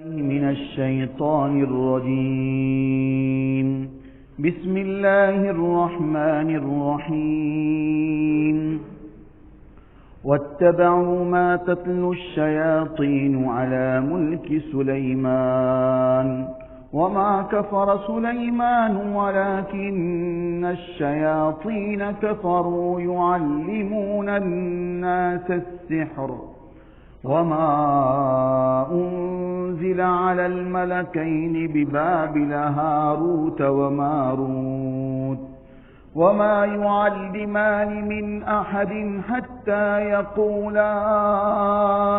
من الشيطان الرجيم. بسم الله الرحمن الرحيم. واتبعوا ما تتلو الشياطين على ملك سليمان وما كفر سليمان ولكن الشياطين كفروا يعلمون الناس السحر وما أنزل على الملكين ببابل هاروت وماروت وما يعلمان من أحد حتى يقولا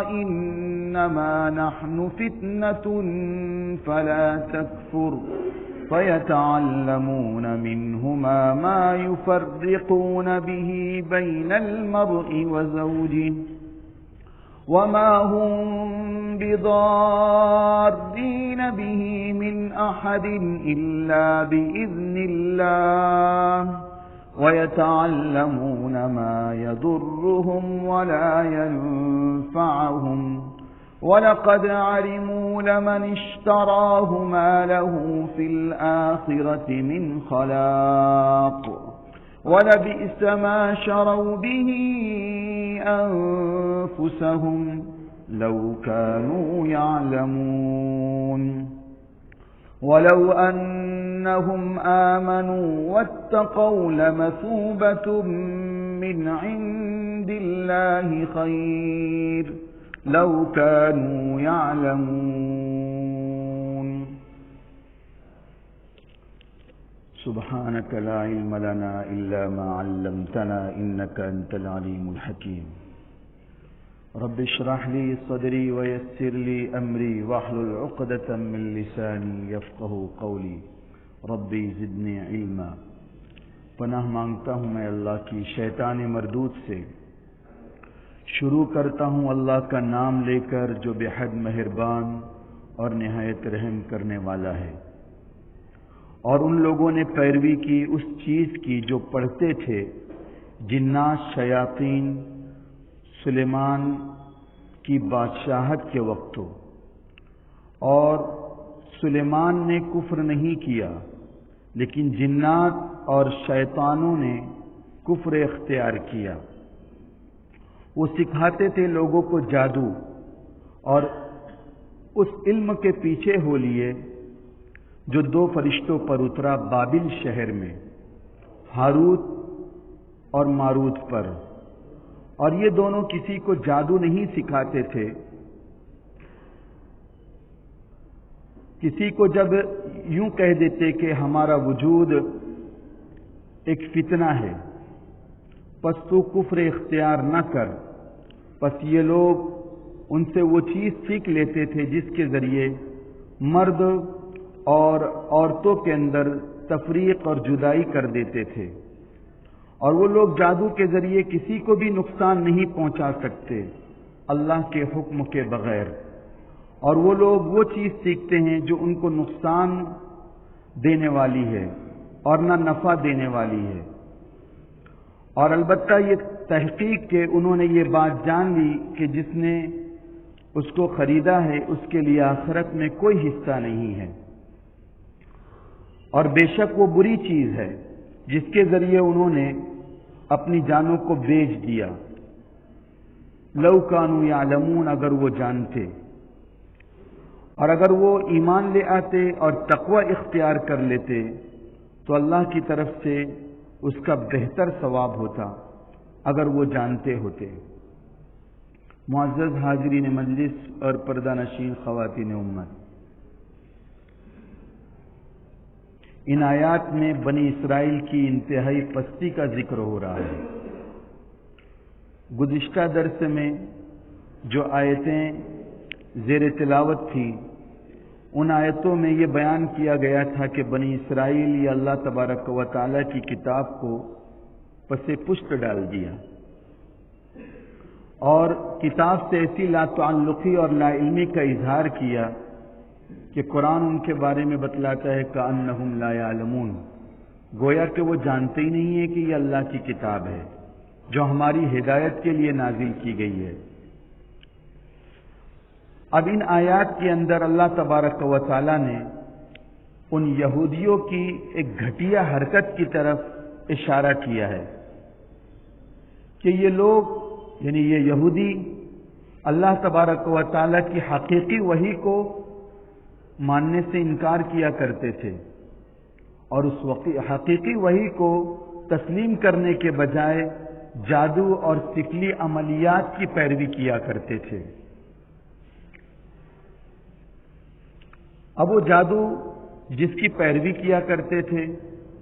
إنما نحن فتنة فلا تكفر فيتعلمون منهما ما يفرقون به بين المرء وزوجه وما هم بضارين به من أحد إلا بإذن الله ويتعلمون ما يضرهم ولا ينفعهم ولقد علموا لمن اشتراه ما له في الآخرة من خلاق ولبئس ما شروا به أنفسهم لو كانوا يعلمون ولو أنهم آمنوا واتقوا لمثوبة من عند الله خير لو كانوا يعلمون. سبحانك لا علم لنا إلا ما علمتنا إنك أنت العليم الحكيم. رب اشرح لي صدري ويسر لي أمري واحلل عقدة من لساني يفقه قولي. ربی زدنی علما. پناہ مانگتا ہوں میں اللہ کی شیطان مردود سے. شروع کرتا ہوں اللہ کا نام لے کر جو بے حد مہربان اور نہایت رحم کرنے والا ہے. اور ان لوگوں نے پیروی کی اس چیز کی جو پڑھتے تھے جنات شیاطین سلیمان کی بادشاہت کے وقت ہو، اور سلیمان نے کفر نہیں کیا لیکن جنات اور شیطانوں نے کفر اختیار کیا. وہ سکھاتے تھے لوگوں کو جادو، اور اس علم کے پیچھے ہو لیے جو دو فرشتوں پر اترا بابل شہر میں، ہاروت اور ماروت پر. اور یہ دونوں کسی کو جادو نہیں سکھاتے تھے. کسی کو جب یوں کہہ دیتے کہ ہمارا وجود ایک فتنہ ہے پس تو کفر اختیار نہ کر، پس یہ لوگ ان سے وہ چیز سیکھ لیتے تھے جس کے ذریعے مرد اور عورتوں کے اندر تفریق اور جدائی کر دیتے تھے. اور وہ لوگ جادو کے ذریعے کسی کو بھی نقصان نہیں پہنچا سکتے اللہ کے حکم کے بغیر. اور وہ لوگ وہ چیز سیکھتے ہیں جو ان کو نقصان دینے والی ہے اور نہ نفع دینے والی ہے. اور البتہ یہ تحقیق کہ انہوں نے یہ بات جان لی کہ جس نے اس کو خریدا ہے اس کے لیے آخرت میں کوئی حصہ نہیں ہے. اور بے شک وہ بری چیز ہے جس کے ذریعے انہوں نے اپنی جانوں کو بیچ دیا. لو کانوا یعلمون، اگر وہ جانتے اور اگر وہ ایمان لے آتے اور تقوی اختیار کر لیتے تو اللہ کی طرف سے اس کا بہتر ثواب ہوتا اگر وہ جانتے ہوتے. معزز حاضرین مجلس اور پردہ نشین خواتین امت، ان آیات میں بنی اسرائیل کی انتہائی پستی کا ذکر ہو رہا ہے. گزشتہ درس میں جو آیتیں زیر تلاوت تھیں ان آیتوں میں یہ بیان کیا گیا تھا کہ بنی اسرائیل یہ اللہ تبارک و تعالی کی کتاب کو پس پشت ڈال دیا اور کتاب سے ایسی لا تعلقی اور لا علمی کا اظہار کیا کہ قرآن ان کے بارے میں بتلاتا ہے کأنہم لا یعلمون، گویا کہ وہ جانتے ہی نہیں ہیں کہ یہ اللہ کی کتاب ہے جو ہماری ہدایت کے لیے نازل کی گئی ہے. اب ان آیات کے اندر اللہ تبارک و تعالی نے ان یہودیوں کی ایک گھٹیا حرکت کی طرف اشارہ کیا ہے کہ یہ لوگ یعنی یہ یہودی اللہ تبارک و تعالی کی حقیقی وحی کو ماننے سے انکار کیا کرتے تھے اور اس حقیقی وحی کو تسلیم کرنے کے بجائے جادو اور سکلی عملیات کی پیروی کیا کرتے تھے۔ اب وہ جادو جس کی پیروی کیا کرتے تھے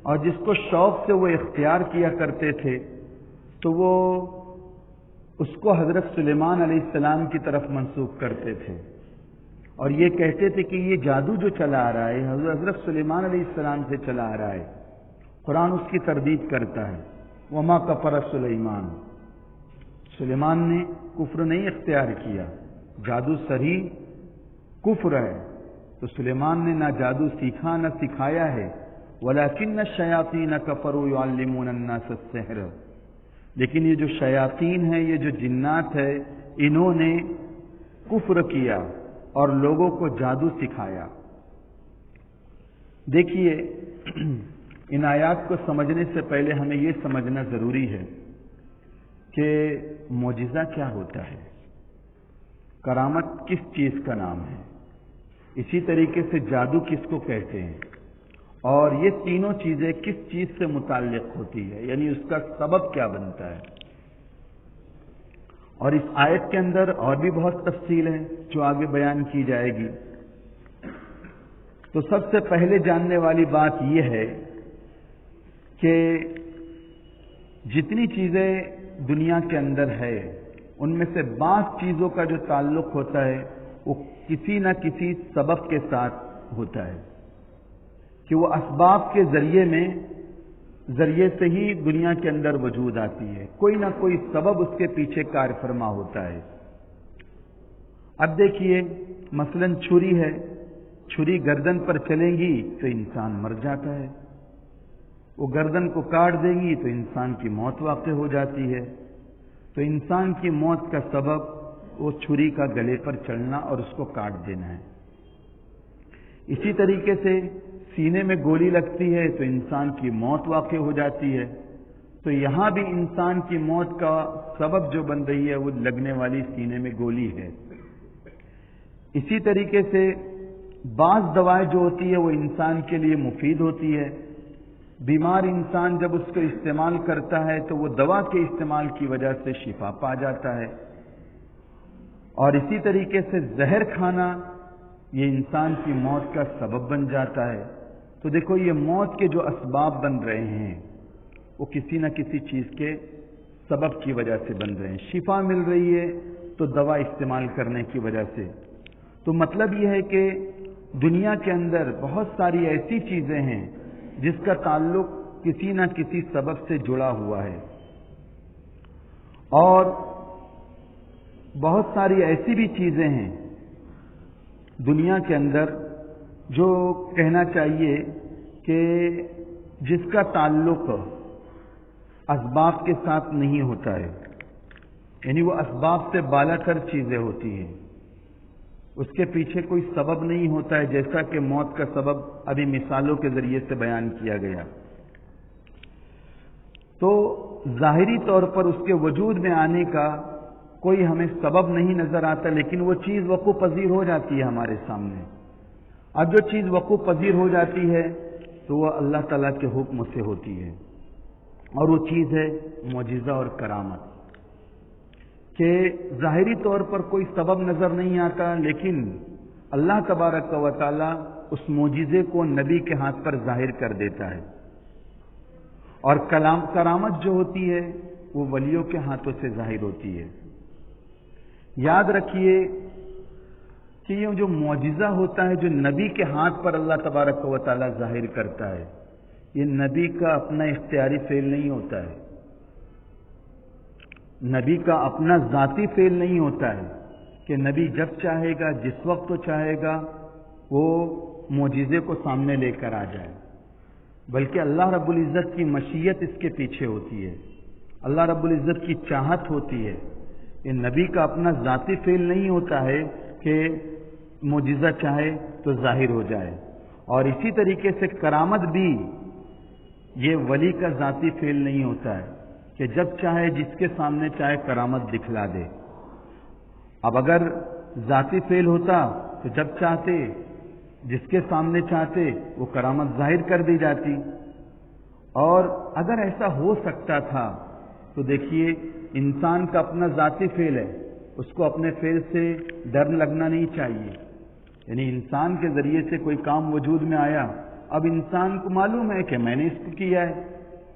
اور جس کو شوق سے وہ اختیار کیا کرتے تھے تو وہ اس کو حضرت سلیمان علیہ السلام کی طرف منسوب کرتے تھے اور یہ کہتے تھے کہ یہ جادو جو چلا آ رہا ہے حضرت سلیمان علیہ السلام سے چلا آ رہا ہے۔ قرآن اس کی تردید کرتا ہے، وما کفر سلیمان، سلیمان نے کفر نہیں اختیار کیا، جادو صریح کفر ہے، تو سلیمان نے نہ جادو سیکھا نہ سکھایا ہے، ولیکن الشیاطین کفروا یعلمون الناس السحر، لیکن یہ جو شیاطین ہیں، یہ جو جنات ہے، انہوں نے کفر کیا اور لوگوں کو جادو سکھایا۔ دیکھیے ان آیات کو سمجھنے سے پہلے ہمیں یہ سمجھنا ضروری ہے کہ معجزہ کیا ہوتا ہے، کرامت کس چیز کا نام ہے، اسی طریقے سے جادو کس کو کہتے ہیں، اور یہ تینوں چیزیں کس چیز سے متعلق ہوتی ہے، یعنی اس کا سبب کیا بنتا ہے۔ اور اس آیت کے اندر اور بھی بہت تفصیل ہے جو آگے بیان کی جائے گی۔ تو سب سے پہلے جاننے والی بات یہ ہے کہ جتنی چیزیں دنیا کے اندر ہے ان میں سے بعض چیزوں کا جو تعلق ہوتا ہے وہ کسی نہ کسی سبب کے ساتھ ہوتا ہے کہ وہ اسباب کے ذریعے سے ہی دنیا کے اندر وجود آتی ہے، کوئی نہ کوئی سبب اس کے پیچھے کار فرما ہوتا ہے۔ اب دیکھیے مثلا چھری ہے، چھری گردن پر چلے گی تو انسان مر جاتا ہے، وہ گردن کو کاٹ دے گی تو انسان کی موت واقع ہو جاتی ہے، تو انسان کی موت کا سبب وہ چھری کا گلے پر چڑھنا اور اس کو کاٹ دینا ہے۔ اسی طریقے سے سینے میں گولی لگتی ہے تو انسان کی موت واقع ہو جاتی ہے، تو یہاں بھی انسان کی موت کا سبب جو بن رہی ہے وہ لگنے والی سینے میں گولی ہے۔ اسی طریقے سے بعض دوائیں جو ہوتی ہے وہ انسان کے لیے مفید ہوتی ہے، بیمار انسان جب اس کو استعمال کرتا ہے تو وہ دوا کے استعمال کی وجہ سے شفا پا جاتا ہے، اور اسی طریقے سے زہر کھانا یہ انسان کی موت کا سبب بن جاتا ہے۔ تو دیکھو یہ موت کے جو اسباب بن رہے ہیں وہ کسی نہ کسی چیز کے سبب کی وجہ سے بن رہے ہیں۔ شفا مل رہی ہے تو دوا استعمال کرنے کی وجہ سے۔ تو مطلب یہ ہے کہ دنیا کے اندر بہت ساری ایسی چیزیں ہیں جس کا تعلق کسی نہ کسی سبب سے جڑا ہوا ہے، اور بہت ساری ایسی بھی چیزیں ہیں دنیا کے اندر جو کہنا چاہیے کہ جس کا تعلق اسباب کے ساتھ نہیں ہوتا ہے، یعنی وہ اسباب سے بالا تر چیزیں ہوتی ہیں، اس کے پیچھے کوئی سبب نہیں ہوتا ہے، جیسا کہ موت کا سبب ابھی مثالوں کے ذریعے سے بیان کیا گیا۔ تو ظاہری طور پر اس کے وجود میں آنے کا کوئی ہمیں سبب نہیں نظر آتا، لیکن وہ چیز وقوع پذیر ہو جاتی ہے ہمارے سامنے۔ اب جو چیز وقوع پذیر ہو جاتی ہے تو وہ اللہ تعالیٰ کے حکم سے ہوتی ہے، اور وہ چیز ہے معجزہ اور کرامت، کہ ظاہری طور پر کوئی سبب نظر نہیں آتا، لیکن اللہ تبارک و تعالیٰ اس معجزے کو نبی کے ہاتھ پر ظاہر کر دیتا ہے، اور کرامت جو ہوتی ہے وہ ولیوں کے ہاتھوں سے ظاہر ہوتی ہے۔ یاد رکھیے کہ یہ جو معجزہ ہوتا ہے جو نبی کے ہاتھ پر اللہ تبارک و تعالیٰ ظاہر کرتا ہے، یہ نبی کا اپنا اختیاری فعل نہیں ہوتا ہے، نبی کا اپنا ذاتی فعل نہیں ہوتا ہے کہ نبی جب چاہے گا جس وقت چاہے گا وہ معجزے کو سامنے لے کر آ جائے، بلکہ اللہ رب العزت کی مشیت اس کے پیچھے ہوتی ہے، اللہ رب العزت کی چاہت ہوتی ہے۔ یہ نبی کا اپنا ذاتی فعل نہیں ہوتا ہے کہ معجزہ چاہے تو ظاہر ہو جائے. اور اسی طریقے سے کرامت بھی یہ ولی کا ذاتی فعل نہیں ہوتا ہے کہ جب چاہے جس کے سامنے چاہے کرامت دکھلا دے. اب اگر ذاتی فعل ہوتا تو جب چاہتے جس کے سامنے چاہتے وہ کرامت ظاہر کر دی جاتی. اور اگر ایسا ہو سکتا تھا تو دیکھیے انسان کا اپنا ذاتی فعل ہے, اس کو اپنے فعل سے ڈر لگنا نہیں چاہیے. یعنی انسان کے ذریعے سے کوئی کام وجود میں آیا, اب انسان کو معلوم ہے کہ میں نے اس کو کیا ہے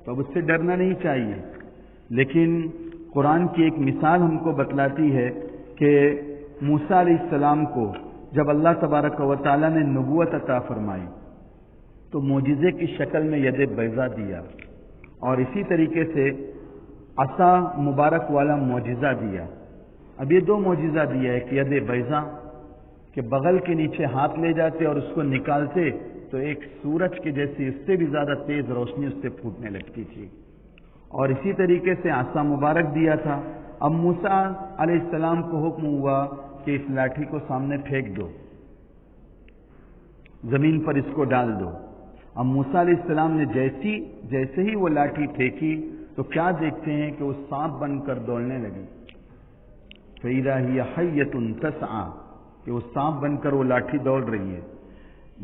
تو اب اس سے ڈرنا نہیں چاہیے. لیکن قرآن کی ایک مثال ہم کو بتلاتی ہے کہ موسیٰ علیہ السلام کو جب اللہ تبارک و تعالیٰ نے نبوت عطا فرمائی تو معجزے کی شکل میں ید بیضا دیا, اور اسی طریقے سے عصا مبارک والا معجزہ دیا. اب یہ دو معجزہ دیا ہے کہ ید بیضا کہ بغل کے نیچے ہاتھ لے جاتے اور اس کو نکالتے تو ایک سورج کے جیسی اس سے بھی زیادہ تیز روشنی اس سے پھوٹنے لگتی تھی. اور اسی طریقے سے عصا مبارک دیا تھا. اب موسیٰ علیہ السلام کو حکم ہوا کہ اس لاٹھی کو سامنے پھینک دو, زمین پر اس کو ڈال دو. اب موسیٰ علیہ السلام نے جیسے ہی وہ لاٹھی پھینکی تو کیا دیکھتے ہیں کہ وہ سانپ بن کر دوڑنے لگی. فَإِذَا هِيَ حَيَّةٌ تَسْعَىٰ کہ وہ سانپ بن کر وہ لاٹھی دوڑ رہی ہے.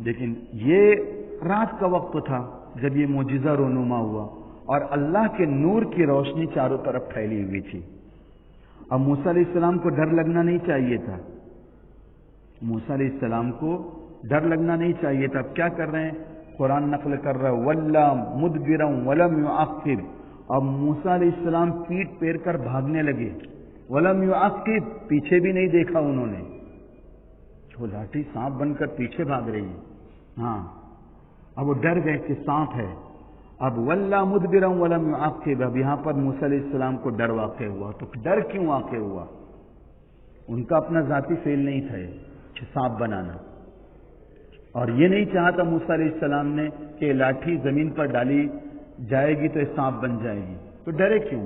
لیکن یہ رات کا وقت تھا جب یہ معجزہ رونما ہوا اور اللہ کے نور کی روشنی چاروں طرف پھیلی ہوئی تھی. اب موسیٰ علیہ السلام کو ڈر لگنا نہیں چاہیے تھا, موسیٰ علیہ السلام کو ڈر لگنا نہیں چاہیے تھا. اب کیا کر رہے ہیں, قرآن نقل کر رہا ہے وَلَّا مُدْبِرًا وَلَمْ يُعَقِّبْ. اب موسیٰ علیہ السلام پیٹ پھیر کر بھاگنے لگے. وَلَمْ يُعَقِّبْ پیچھے بھی نہیں دیکھا انہوں نے, وہ لاٹھی سانپ بن کر پیچھے بھاگ رہی ہے. ہاں اب وہ ڈر گئے کہ سانپ ہے. اب وَلَّا مُدْبِرًا وَلَمْ يُعَقِّبْ, اب یہاں پر موسیٰ علیہ السلام کو ڈر واقع ہوا. تو ڈر کیوں واقع ہوا؟ ان کا اپنا ذاتی فعل نہیں تھا کہ سانپ بنانا, اور یہ نہیں چاہتا موسیٰ علیہ السلام نے کہ لاٹھی زمین پر ڈالی جائے گی تو سانپ بن جائے گی. تو ڈرے کیوں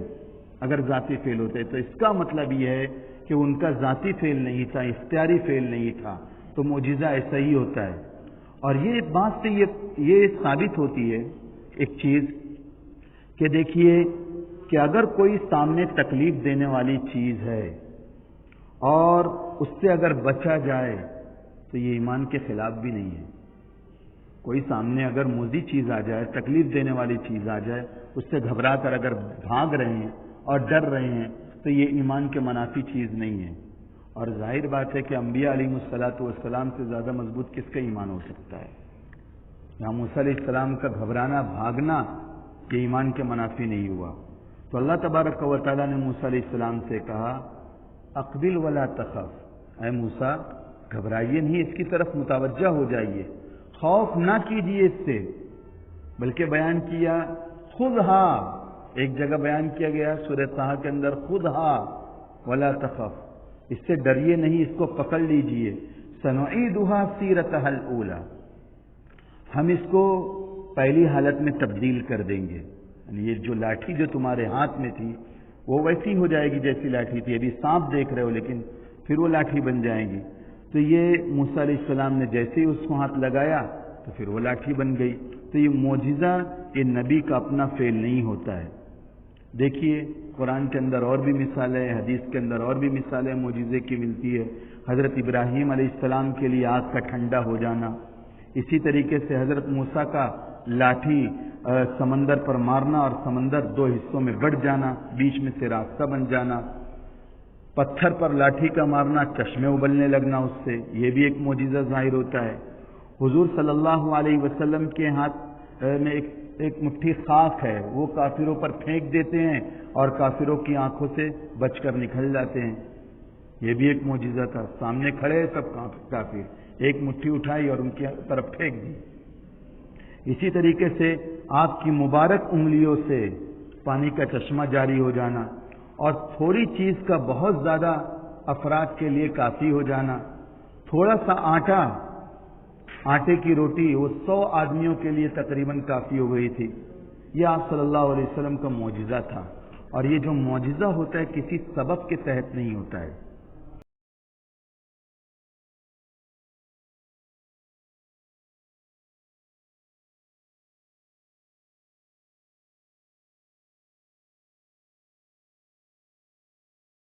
اگر ذاتی فعل ہوتے؟ تو اس کا مطلب یہ ہے کہ ان کا ذاتی فعل نہیں تھا, اختیاری فعل نہیں تھا. تو معجزہ ایسا ہی ہوتا ہے. اور یہ بات سے یہ ثابت ہوتی ہے ایک چیز کہ دیکھیے کہ اگر کوئی سامنے تکلیف دینے والی چیز ہے اور اس سے اگر بچا جائے تو یہ ایمان کے خلاف بھی نہیں ہے. کوئی سامنے اگر مضی چیز آ جائے, تکلیف دینے والی چیز آ جائے, اس سے گھبرا کر اگر بھاگ رہے ہیں اور ڈر رہے ہیں تو یہ ایمان کے منافی چیز نہیں ہے. اور ظاہر بات ہے کہ انبیاء علیہ الصلاۃ والسلام سے زیادہ مضبوط کس کا ایمان ہو سکتا ہے؟ یہاں موسیٰ علیہ السلام کا گھبرانا بھاگنا یہ ایمان کے منافی نہیں ہوا. تو اللہ تبارک و تعالیٰ نے موسیٰ علیہ السلام سے کہا اقبل ولا تخف, اے موسیٰ گھبرائیے نہیں, اس کی طرف متوجہ ہو جائیے, خوف نہ کیجیے اس سے. بلکہ بیان کیا خذھا, ایک جگہ بیان کیا گیا سورہ طٰہٰ کے اندر خذھا ولا تخف, اس سے ڈریے نہیں, اس کو پکڑ لیجئے. سنعیدھا سیرتھا الاولی, ہم اس کو پہلی حالت میں تبدیل کر دیں گے. یعنی یہ جو لاٹھی جو تمہارے ہاتھ میں تھی وہ ویسی ہو جائے گی جیسی لاٹھی تھی. ابھی سانپ دیکھ رہے ہو لیکن پھر وہ لاٹھی بن جائے گی. تو یہ موسیٰ علیہ السلام نے جیسے ہی اس کو ہاتھ لگایا تو پھر وہ لاٹھی بن گئی. تو یہ معجزہ یہ نبی کا اپنا فعل نہیں ہوتا ہے. دیکھیے قرآن کے اندر اور بھی مثالیں, حدیث کے اندر اور بھی مثالیں معجزے کی ملتی ہے. حضرت ابراہیم علیہ السلام کے لیے آگ کا ٹھنڈا ہو جانا, اسی طریقے سے حضرت موسیٰ کا لاٹھی سمندر پر مارنا اور سمندر دو حصوں میں بٹ جانا, بیچ میں سے راستہ بن جانا, پتھر پر لاٹھی کا مارنا, چشمے ابلنے لگنا اس سے, یہ بھی ایک معجزہ ظاہر ہوتا ہے. حضور صلی اللہ علیہ وسلم کے ہاتھ میں ایک مٹھی خاک ہے, وہ کافروں پر پھینک دیتے ہیں اور کافروں کی آنکھوں سے بچ کر نکل جاتے ہیں. یہ بھی ایک معجزہ تھا. سامنے کھڑے سب کافر, ایک مٹھی اٹھائی اور ان کی طرف پھینک دی. اسی طریقے سے آپ کی مبارک انگلیوں سے پانی کا چشمہ جاری ہو جانا, اور تھوڑی چیز کا بہت زیادہ افراد کے لیے کافی ہو جانا. تھوڑا سا آٹے کی روٹی وہ 100 آدمیوں کے لیے تقریباً کافی ہو گئی تھی. یہ آپ صلی اللہ علیہ وسلم کا معجزہ تھا. اور یہ جو معجزہ ہوتا ہے کسی سبب کے تحت نہیں ہوتا ہے,